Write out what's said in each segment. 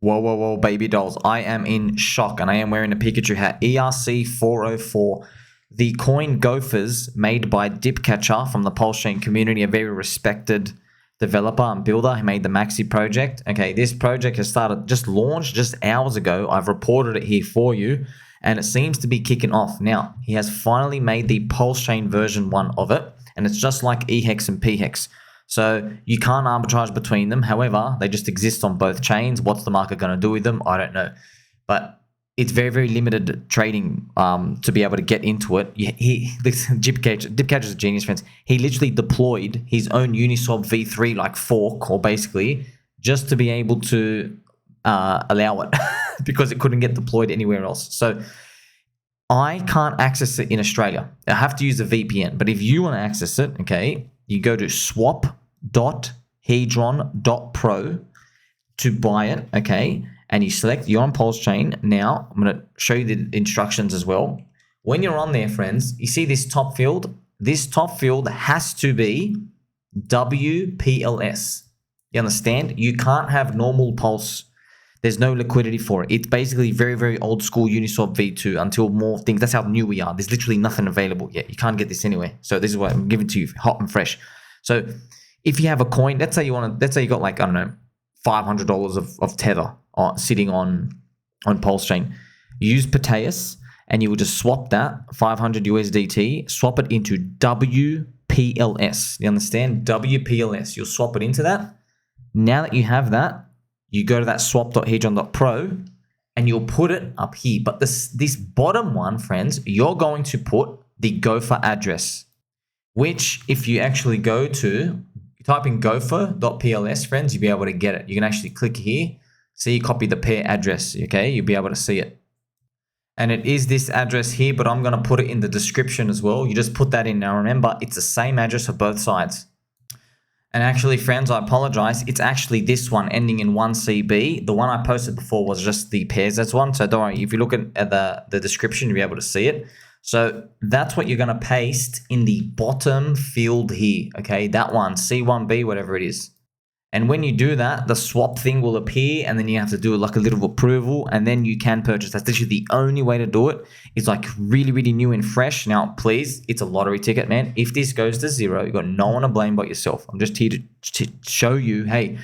Whoa, whoa, whoa, baby dolls. I am in shock and I am wearing a Pikachu hat. ERC404. The coin GOFURS made by DipCatcher from the PulseChain community, a very respected developer and builder. He made the Maxi project. Okay, this project has just launched just hours ago. I've reported it here for you and it seems to be kicking off. Now, he has finally made the PulseChain version 1 of it and it's just like eHex and pHex. So you can't arbitrage between them. However, they just exist on both chains. What's the market going to do with them? I don't know. But it's very, very limited trading to be able to get into it. DipCatcher is a genius, friends. He literally deployed his own Uniswap v3 like fork, or basically just to be able to allow it because it couldn't get deployed anywhere else. So I can't access it in Australia. I have to use a VPN. But if you want to access it, okay, you go to Swap.Hedron.Pro to buy it, okay? And you select, you're on PulseChain. Now, I'm going to show you the instructions as well. When you're on there, friends, you see this top field? This top field has to be wPLS. You understand? You can't have normal Pulse. There's no liquidity for it. It's basically very, very old school Uniswap v2 until more things. That's how new we are. There's literally nothing available yet. You can't get this anywhere. So this is what I'm giving to you, hot and fresh. So if you have a coin, let's say you got like, I don't know, $500 of Tether sitting on PulseChain. You use Proteus and you will just swap that 500 USDT, swap it into wPLS. You understand? wPLS. You'll swap it into that. Now that you have that, you go to that Swap.Hedron.Pro and you'll put it up here. But this bottom one, friends, you're going to put the GOFUR address, which if you actually go to, type in GOFUR.PLS, friends, you'll be able to get it. You can actually click here, see, copy the pair address, okay? You'll be able to see it. And it is this address here, but I'm going to put it in the description as well. You just put that in. Now, remember, it's the same address for both sides. And actually, friends, I apologize. It's actually this one ending in 1CB. The one I posted before was just the pairs. That's one. So don't worry. If you look at the description, you'll be able to see it. So that's what you're going to paste in the bottom field here. Okay, that one, C1B, whatever it is. And when you do that, the swap thing will appear and then you have to do like a little approval and then you can purchase. That's literally the only way to do it. It's like really, really new and fresh. Now, please, it's a lottery ticket, man. If this goes to zero, you've got no one to blame but yourself. I'm just here to show you, hey,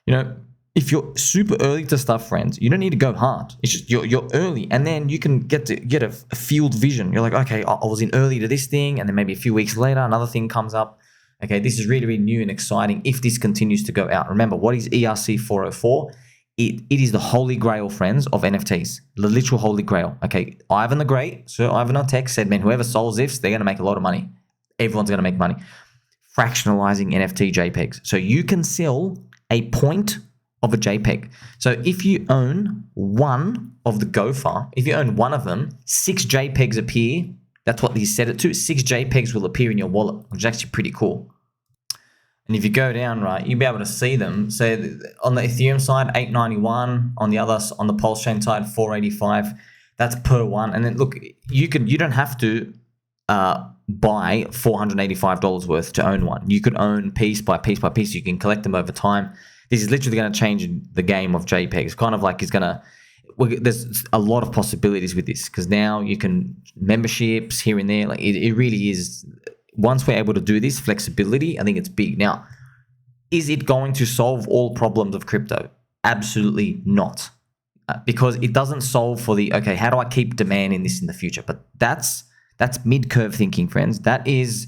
you know, if you're super early to stuff, friends, you don't need to go hard. It's just you're early and then you can get a field vision. You're like, okay, I was in early to this thing and then maybe a few weeks later, another thing comes up. Okay, this is really, really new and exciting if this continues to go out. Remember, what is ERC404? It is the holy grail, friends, of NFTs. The literal holy grail. Okay, Ivan the Great, Sir Ivan our Tech said, man, whoever solves this, they're going to make a lot of money. Everyone's going to make money. Fractionalizing NFT JPEGs. So you can sell a point of a JPEG. So if you own one of the GOFUR, if you own one of them, 6 JPEGs appear. That's what he set it to. 6 JPEGs will appear in your wallet, which is actually pretty cool. And if you go down, right, you'll be able to see them. So on the Ethereum side, 891. On the other, on the PulseChain side, 485. That's per one. And then look, you don't have to buy $485 worth to own one. You could own piece by piece by piece. You can collect them over time. This is literally going to change the game of JPEGs. Kind of like it's going to. There's a lot of possibilities with this because now you can memberships here and there. Like it really is. Once we're able to do this flexibility, I think it's big. Now, is it going to solve all problems of crypto? Absolutely not, because it doesn't solve for the okay. How do I keep demand in this in the future? But that's mid-curve thinking, friends. That's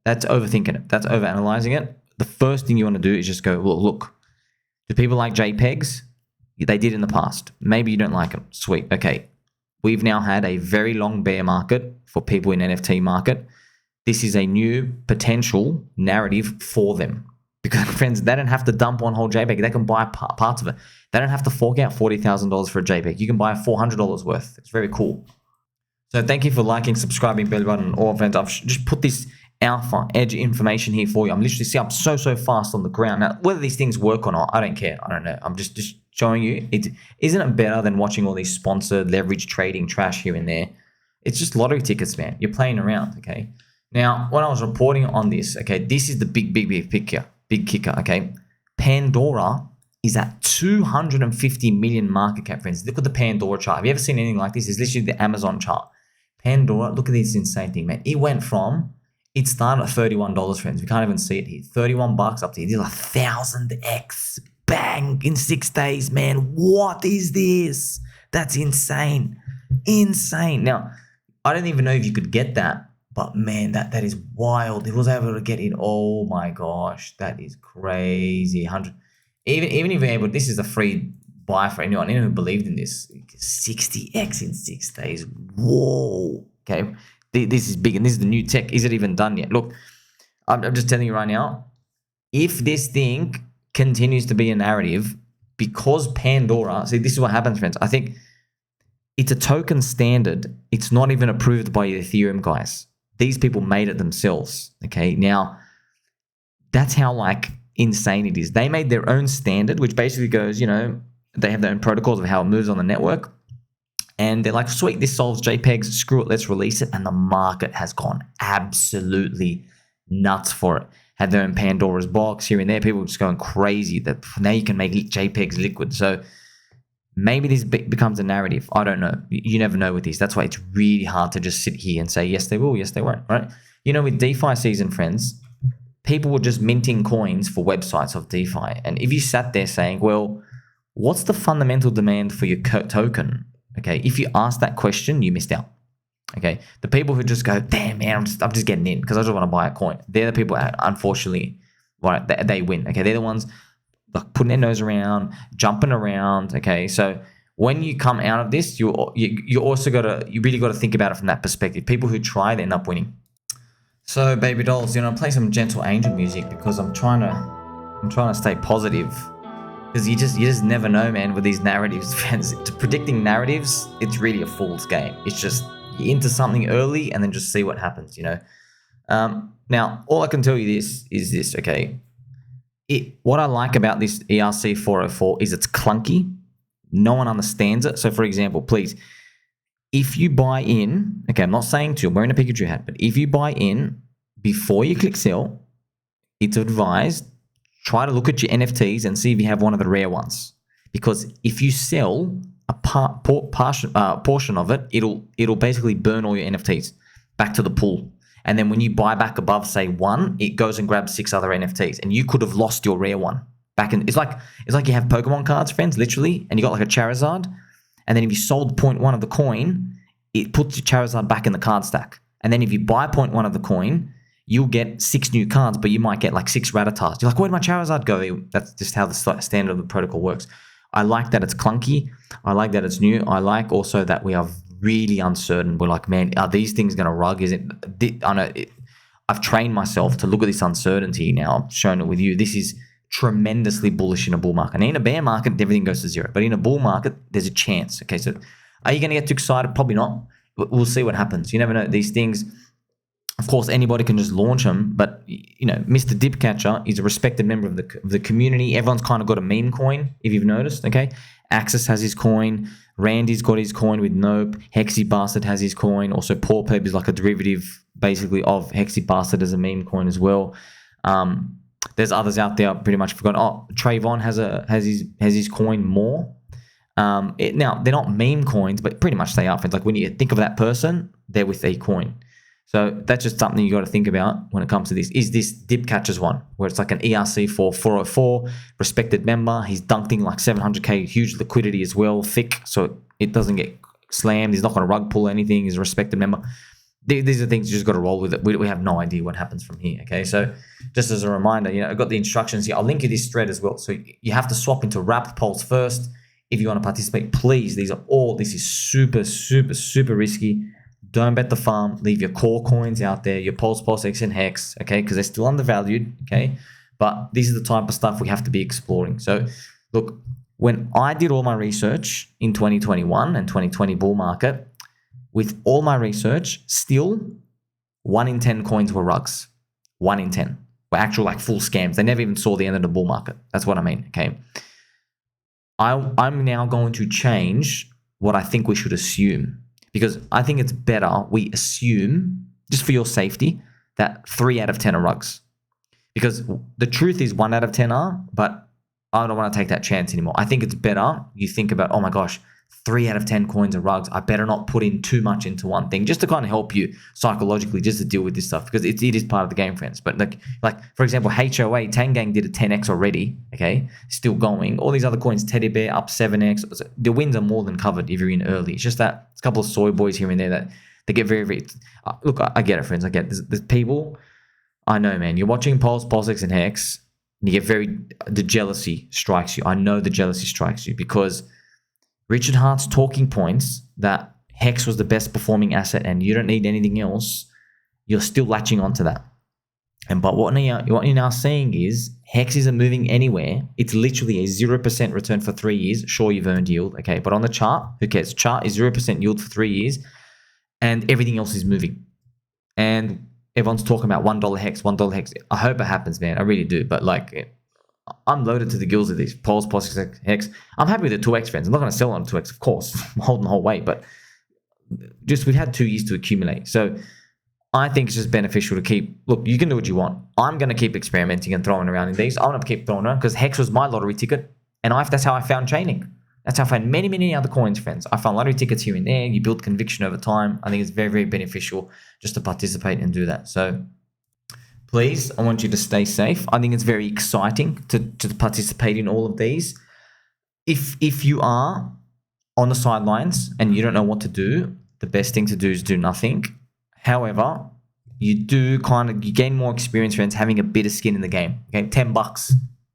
overthinking it. That's overanalyzing it. The first thing you want to do is just go look. Do people like JPEGs? They did in the past. Maybe you don't like them. Sweet. Okay. We've now had a very long bear market for people in NFT market. This is a new potential narrative for them. Because, friends, they don't have to dump one whole JPEG. They can buy parts of it. They don't have to fork out $40,000 for a JPEG. You can buy $400 worth. It's very cool. So thank you for liking, subscribing, bell button, and all, friends. I've just put this alpha edge information here for you. I'm literally I'm so fast on the ground. Now, whether these things work or not, I don't care. I don't know. I'm just showing you. Isn't it better than watching all these sponsored leverage trading trash here and there? It's just lottery tickets, man. You're playing around, okay? Now, when I was reporting on this, okay, this is the big kicker, okay? Pandora is at 250 million market cap, friends. Look at the Pandora chart. Have you ever seen anything like this? It's literally the Amazon chart. Pandora, look at this insane thing, man. It went from, it started at $31, friends. We can't even see it here. 31 bucks up to here. This is 1,000x. Bang, in 6 days, man. What is this? That's insane. Insane. Now, I don't even know if you could get that, but man, that is wild. It was able to get in. Oh my gosh, that is crazy. 100. Even if you're able, this is a free buy for anyone who believed in this. 60x in 6 days. Whoa. Okay. This is big, and this is the new tech. Is it even done yet? Look, I'm just telling you right now, if this thing continues to be a narrative, because Pandora, see, this is what happens, friends. I think it's a token standard. It's not even approved by Ethereum guys. These people made it themselves. Okay. Now, that's how insane it is. They made their own standard, which basically goes, they have their own protocols of how it moves on the network. And they're like, sweet, this solves JPEGs. Screw it, let's release it. And the market has gone absolutely nuts for it. Had their own Pandora's box here and there. People were just going crazy that now you can make JPEGs liquid. So maybe this becomes a narrative. I don't know. You never know with these. That's why it's really hard to just sit here and say, yes, they will, yes, they won't, right? With DeFi season, friends, people were just minting coins for websites of DeFi. And if you sat there saying, well, what's the fundamental demand for your token? Okay, if you ask that question, you missed out. Okay, the people who just go, damn, man, I'm just getting in because I just want to buy a coin. They're the people, unfortunately, right, they win. Okay, they're the ones putting their nose around, jumping around. Okay, so when you come out of this, you also really got to think about it from that perspective. People who try, they end up winning. So, baby dolls, play some gentle angel music because I'm trying to stay positive. Because you just never know, man, with these narratives, friends. Predicting narratives, it's really a fool's game. It's just you into something early and then just see what happens, Now, all I can tell you is this, okay? What I like about this ERC404 is it's clunky. No one understands it. So, for example, please, if you buy in, okay, I'm not saying to, I'm wearing a Pikachu hat, but if you buy in before you click sell, it's advised, try to look at your NFTs and see if you have one of the rare ones. Because if you sell a portion of it, it'll basically burn all your NFTs back to the pool. And then when you buy back above, say 1, it goes and grabs 6 other NFTs, and you could have lost your rare one back in. It's like you have Pokemon cards, friends, literally, and you got like a Charizard, and then if you sold 0.1 of the coin, it puts your Charizard back in the card stack. And then if you buy 0.1 of the coin, you'll get 6 new cards, but you might get like 6 Rattatas. You're like, where'd my Charizard go? That's just how the standard of the protocol works. I like that it's clunky. I like that it's new. I like also that we are really uncertain. We're like, man, are these things going to rug? Is it? I know. I've trained myself to look at this uncertainty now. I've shown it with you. This is tremendously bullish in a bull market. And in a bear market, everything goes to zero. But in a bull market, there's a chance. Okay, so are you going to get too excited? Probably not. We'll see what happens. You never know. These things, of course, anybody can just launch them. But, Mr. DipCatcher is a respected member of the community. Everyone's kind of got a meme coin, if you've noticed, okay? Axis has his coin. Randy's got his coin with Nope. Hexy Bastard has his coin. Also, Paul Peb is like a derivative, basically, of Hexy Bastard as a meme coin as well. There's others out there. I pretty much forgot. Oh, Trayvon has his coin more. Now they're not meme coins, but pretty much they are. Like when you think of that person, they're with a coin. So that's just something you got to think about when it comes to this. Is this DipCatcher's one, where it's like an ERC404 respected member? He's dunked in like 700k, huge liquidity as well, thick, so it doesn't get slammed. He's not going to rug pull anything. He's a respected member. These are things you just got to roll with it. We have no idea what happens from here. Okay, so just as a reminder, I've got the instructions here. I'll link you this thread as well. So you have to swap into wrapped pulse first if you want to participate. Please, this is super, super, super risky. Don't bet the farm. Leave your core coins out there, your Pulse, X, and Hex, okay, because they're still undervalued, okay? But these are the type of stuff we have to be exploring. So, look, when I did all my research in 2021 and 2020 bull market, with all my research, still 1 in 10 coins were rugs. 1 in 10 were actual like full scams. They never even saw the end of the bull market. That's what I mean, okay? I'm now going to change what I think we should assume. Because I think it's better we assume, just for your safety, that 3 out of 10 are rugs. Because the truth is 1 out of 10 are, but I don't want to take that chance anymore. I think it's better you think about, oh my gosh, 3 out of 10 coins are rugs. I better not put in too much into one thing, just to kind of help you psychologically, just to deal with this stuff, because it is part of the game, friends. But like for example, HOA, Tangang did a 10x already, okay? Still going. All these other coins, Teddy Bear up 7x. The wins are more than covered if you're in early. It's just that it's a couple of soy boys here and there that they get very, very... look, I get it, friends. I get it. There's people... I know, man. You're watching PulseX, and Hex, and you get the jealousy strikes you. I know the jealousy strikes you because Richard Hart's talking points that Hex was the best performing asset and you don't need anything else, you're still latching onto that. But what you're now seeing is Hex isn't moving anywhere. It's literally a 0% return for 3 years. Sure, you've earned yield, okay, but on the chart, who cares? Chart is 0% yield for 3 years and everything else is moving. And everyone's talking about $1 Hex, $1 Hex. I hope it happens, man. I really do. But like, I'm loaded to the gills of these PulseX, Hex. I'm happy with the 2x, friends. I'm not going to sell on 2x, of course. I'm holding the whole way, but just we've had 2 years to accumulate. So I think it's just beneficial to keep. Look, you can do what you want. I'm going to keep experimenting and throwing around in these. I want to keep throwing around because Hex was my lottery ticket, and that's how I found Chainlink. That's how I found many, many other coins, friends. I found lottery tickets here and there. You build conviction over time. I think it's very, very beneficial just to participate and do that. So please, I want you to stay safe. I think it's very exciting to participate in all of these. If you are on the sidelines and you don't know what to do, the best thing to do is do nothing. However, you gain more experience, friends, having a bit of skin in the game. Okay, $10.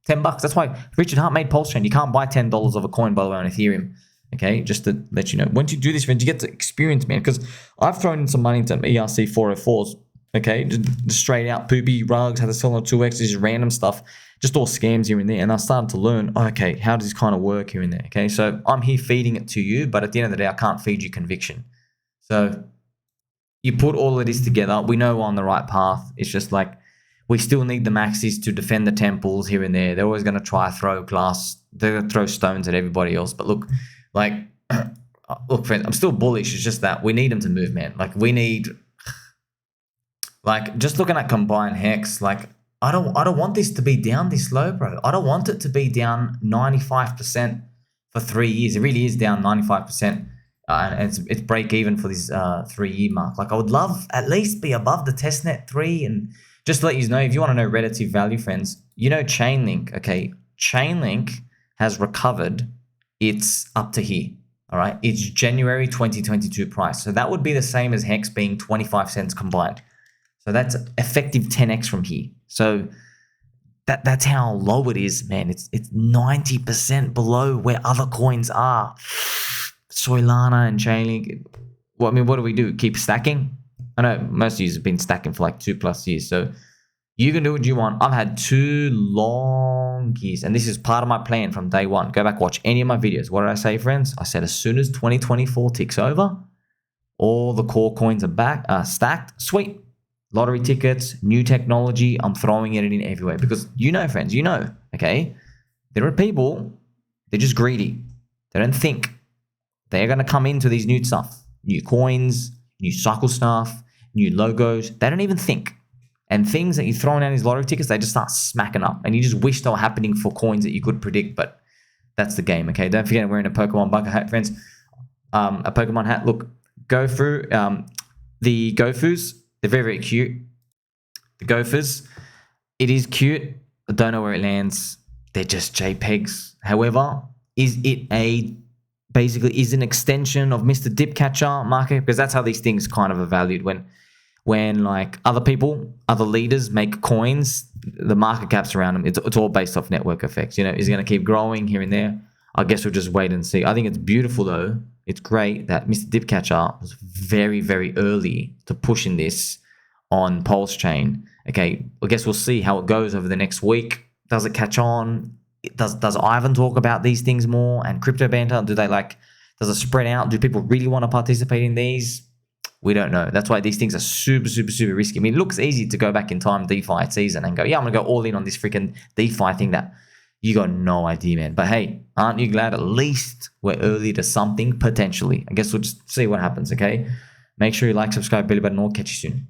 $10. That's why Richard Hart made PulseChain. You can't buy $10 of a coin, by the way, on Ethereum. Okay, just to let you know. Once you do this, friends, you get to experience, man. Because I've thrown in some money into ERC404s. Okay, just straight out poopy rugs, had to sell on 2x, just random stuff, just all scams here and there. And I started to learn, okay, how does this kind of work here and there? Okay, so I'm here feeding it to you, but at the end of the day, I can't feed you conviction. So you put all of this together. We know we're on the right path. It's just like, we still need the maxis to defend the temples here and there. They're always going to try throw glass. They're going to throw stones at everybody else. But look, like, look, friends, I'm still bullish. It's just that we need them to move, man. Like, we need, like, just looking at combined Hex, like, I don't want this to be down this low, bro. I don't want it to be down 95% for 3 years. It really is down 95%. And it's break even for this 3 year mark. Like, I would love at least be above the testnet 3. And just to let you know, if you want to know relative value, friends, you know Chainlink, okay? Chainlink has recovered its up to here, all right? It's January 2022 price. So that would be the same as Hex being 25 cents combined. So that's effective 10x from here. So that's how low it is, man. It's 90% below where other coins are. Solana and Chainlink. Well, I mean, what do we do? Keep stacking? I know most of you have been stacking for like 2+ years, so you can do what you want. I've had 2 long years, and this is part of my plan from day one. Go back, watch any of my videos. What did I say, friends? I said as soon as 2024 ticks over, all the core coins are stacked. Sweet. Lottery tickets, new technology, I'm throwing it in everywhere. Because you know, friends, you know, okay? There are people, they're just greedy. They don't think. They're going to come into these new stuff. New coins, new cycle stuff, new logos. They don't even think. And things that you're throwing out these lottery tickets, they just start smacking up. And you just wish they were happening for coins that you could predict. But that's the game, okay? Don't forget I'm wearing a Pokemon bucket hat, friends. A Pokemon hat. Look, GOFUR, the GOFURS, they're very, very cute. The GOFURS, it is cute. I don't know where it lands. They're just JPEGs. However, is it basically is an extension of Mr. DipCatcher market? Because that's how these things kind of are valued. When like other people, other leaders make coins, the market caps around them, it's all based off network effects. You know, is it going to keep growing here and there? I guess we'll just wait and see. I think it's beautiful though. It's great that Mr. DipCatcher was very, very early to pushing this on PulseChain. Okay, I guess we'll see how it goes over the next week. Does it catch on? Does Ivan talk about these things more? And crypto banter? Does it spread out? Do people really want to participate in these? We don't know. That's why these things are super, super, super risky. I mean, it looks easy to go back in time DeFi season and go, yeah, I'm going to go all in on this freaking DeFi thing that you got no idea, man. But hey, aren't you glad at least we're early to something potentially? I guess we'll just see what happens, okay? Make sure you like, subscribe, bell button, or catch you soon.